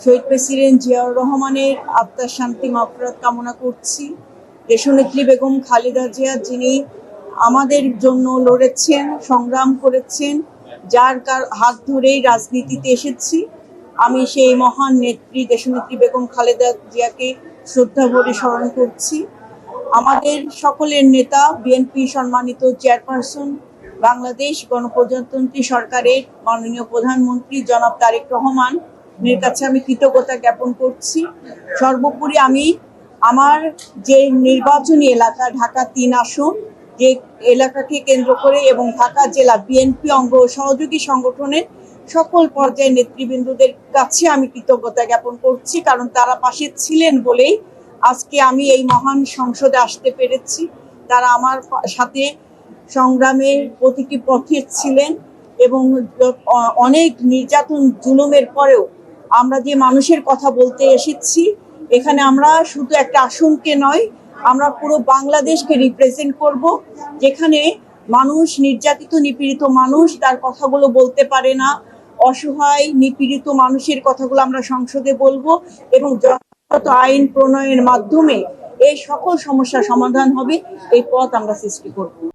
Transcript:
শহীদ president Ziaur রহমানের আত্মার শান্তি মাগফিরাত কামনা করছি। দেশনেত্রী বেগম খালেদা জিয়া, যিনি আমাদের জন্য লড়েছেন, সংগ্রাম করেছেন, যার হাত ধরেই রাজনীতিতে এসেছি, আমি সেই মহান নেত্রী দেশনেত্রী বেগম খালেদা জিয়াকে শ্রদ্ধা ভরে স্মরণ করছি। আমাদের সকলের নেতা, বিএনপি সম্মানিত চেয়ারপারসন, বাংলাদেশ গণপ্রজাতন্ত্রী সরকারের মাননীয় প্রধানমন্ত্রী জনাব তারেক রহমান এর কাছে আমি কৃতজ্ঞতা জ্ঞাপন করছি। সর্বোপরি আমি আমার যে নির্বাচনী এলাকা ঢাকা ৩ আসন, যে এলাকাকে কেন্দ্র করে এবং ঢাকা জেলা বিএনপি অঙ্গ সহযোগী সংগঠনের সকল পর্যায়ের নেতৃবৃন্দদের কাছে আমি কৃতজ্ঞতা জ্ঞাপন করছি, কারণ তারা পাশে ছিলেন বলেই আজকে আমি এই মহান সংসদে আসতে পেরেছি। তারা আমার সাথে সংগ্রামের প্রতিটি পথে ছিলেন এবং অনেক নির্যাতন জুলুমের পরেও আমরা যে মানুষের কথা বলতে এসেছি, এখানে আমরা শুধু একটা আসনকে নয়, আমরা পুরো বাংলাদেশকে রিপ্রেজেন্ট করব, যেখানে মানুষ, নির্যাতিত নিপীড়িত মানুষ তার কথাগুলো বলতে পারে না, অসহায় নিপীড়িত মানুষের কথাগুলো আমরা সংসদে বলবো এবং যথাযথ আইন প্রণয়নের মাধ্যমে এই সকল সমস্যার সমাধান হবে, এই পথ আমরা সৃষ্টি করব।